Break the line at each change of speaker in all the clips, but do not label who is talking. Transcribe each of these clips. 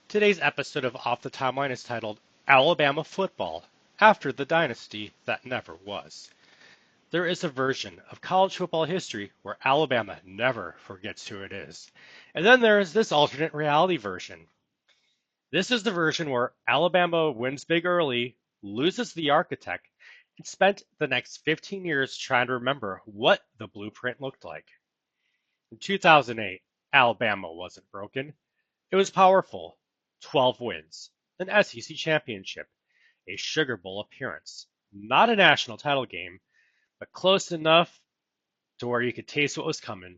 Today's episode of Off the Timeline is titled Alabama Football After the Dynasty That Never Was. There is a version of college football history where Alabama never forgets who it is. And then there is this alternate reality version. This is the version where Alabama wins big early, loses the architect, and spent the next 15 years trying to remember what the blueprint looked like. In 2008, Alabama wasn't broken. It was powerful. 12 wins, an SEC championship, a Sugar Bowl appearance. Not a national title game, but close enough to where you could taste what was coming.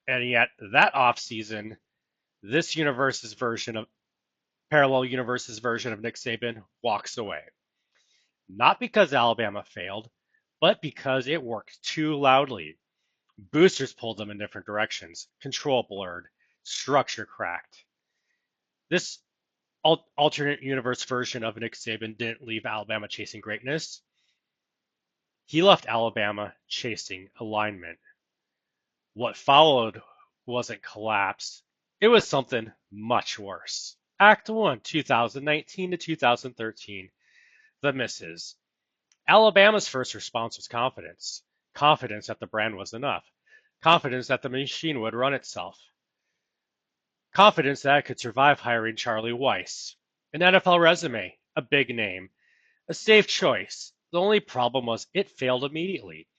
And yet, that offseason, this universe's version of parallel universe's version of Nick Saban walks away. Not because Alabama failed, but because it worked too loudly. Boosters pulled them in different directions, control blurred, structure cracked. This alternate universe version of Nick Saban didn't leave Alabama chasing greatness. He left Alabama chasing alignment. What followed wasn't collapse. It was something much worse. Act 1, 2019 to 2013. The misses. Alabama's first response was confidence. Confidence that the brand was enough. Confidence that the machine would run itself. Confidence that it could survive hiring Charlie Weiss. An NFL resume, a big name, a safe choice. The only problem was it failed immediately.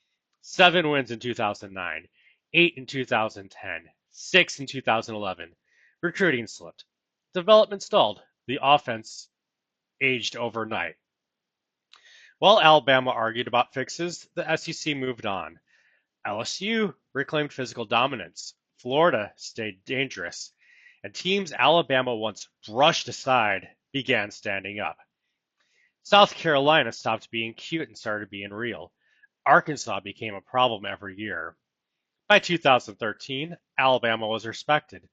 7 wins in 2009, 8 in 2010, 6 in 2011. Recruiting slipped. Development stalled. The offense aged overnight. While Alabama argued about fixes, the SEC moved on. LSU reclaimed physical dominance. Florida stayed dangerous. And teams Alabama once brushed aside began standing up. South Carolina stopped being cute and started being real. Arkansas became a problem every year. By 2013, Alabama was respected,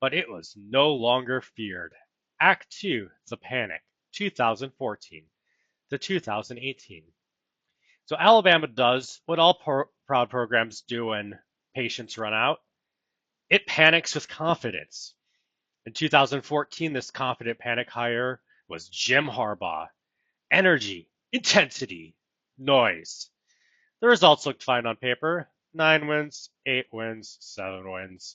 but it was no longer feared. Act 2, The Panic, 2014 to 2018. So Alabama does what all proud programs do when patience run out. It panics with confidence. In 2014, this confident panic hire was Jim Harbaugh. Energy, intensity, noise. The results looked fine on paper. 9 wins, 8 wins, 7 wins.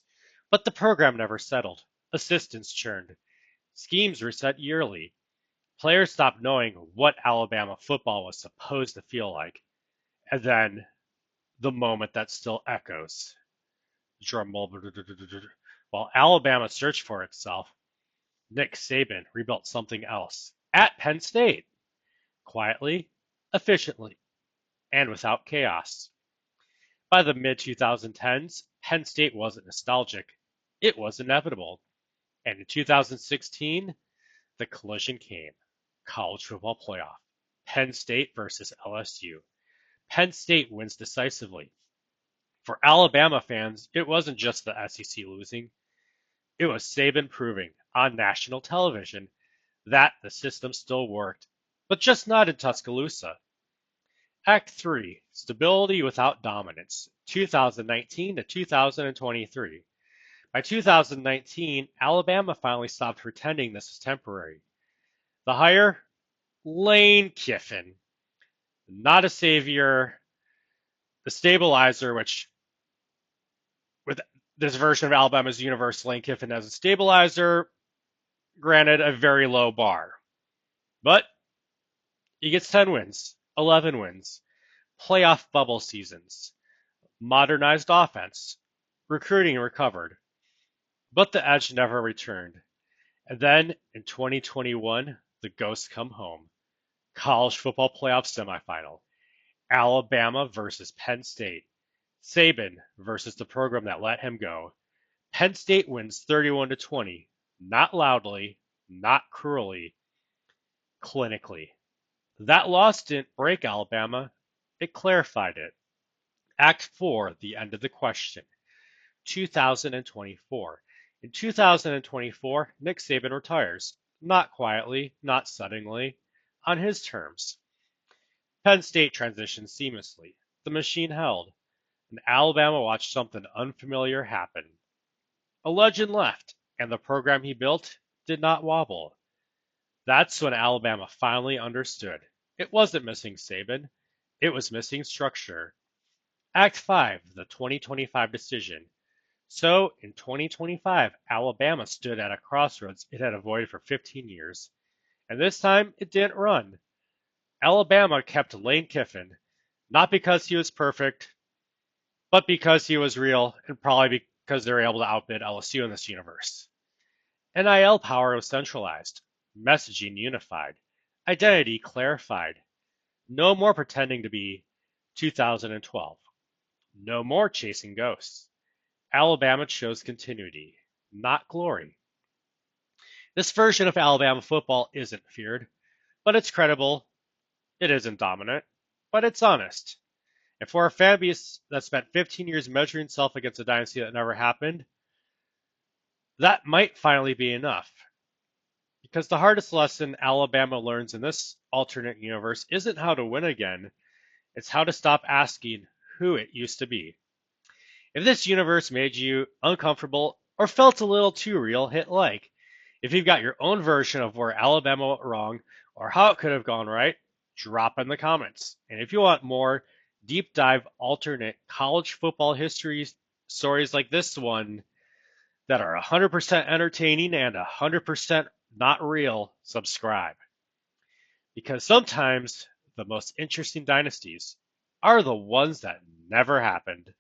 But the program never settled. Assistants churned. Schemes reset yearly. Players stopped knowing what Alabama football was supposed to feel like. And then the moment that still echoes. Drum roll. While Alabama searched for itself, Nick Saban rebuilt something else at Penn State. Quietly, efficiently, and without chaos. By the mid-2010s, Penn State wasn't nostalgic. It was inevitable. And in 2016, the collision came. College football playoff. Penn State versus LSU. Penn State wins decisively. For Alabama fans, it wasn't just the SEC losing. It was Saban proving on national television that the system still worked, but just not in Tuscaloosa. Act 3, Stability Without Dominance, 2019 to 2023. By 2019, Alabama finally stopped pretending this was temporary. The hire? Lane Kiffin. Not a savior, the stabilizer, which with this version of Alabama's universe, Lane Kiffin as a stabilizer, granted a very low bar. But he gets 10 wins, 11 wins, playoff bubble seasons, modernized offense, recruiting recovered. But the edge never returned. And then in 2021, the ghosts come home. College football playoff semifinal. Alabama versus Penn State. Saban versus the program that let him go. Penn State wins 31-20, not loudly, not cruelly, clinically. That loss didn't break Alabama, it clarified it. Act 4, the end of the question. 2024. In 2024, Nick Saban retires. Not quietly, not suddenly, on his terms. Penn State transitioned seamlessly. The machine held. And Alabama watched something unfamiliar happen. A legend left, and the program he built did not wobble. That's when Alabama finally understood. It wasn't missing Saban, it was missing structure. Act 5, the 2025 decision. So, in 2025, Alabama stood at a crossroads it had avoided for 15 years, and this time it didn't run. Alabama kept Lane Kiffin, not because he was perfect, but because he was real, and probably because they were able to outbid LSU in this universe. NIL power was centralized, messaging unified, identity clarified. No more pretending to be 2012. No more chasing ghosts. Alabama chose continuity, not glory. This version of Alabama football isn't feared, but it's credible. It isn't dominant, but it's honest. And for a fan base that spent 15 years measuring itself against a dynasty that never happened, that might finally be enough. Because the hardest lesson Alabama learns in this alternate universe isn't how to win again, it's how to stop asking who it used to be. If this universe made you uncomfortable or felt a little too real, hit like. If you've got your own version of where Alabama went wrong or how it could have gone right, drop in the comments. And if you want more deep dive alternate college football history stories like this one that are 100% entertaining and 100% not real, subscribe. Because sometimes the most interesting dynasties are the ones that never happened.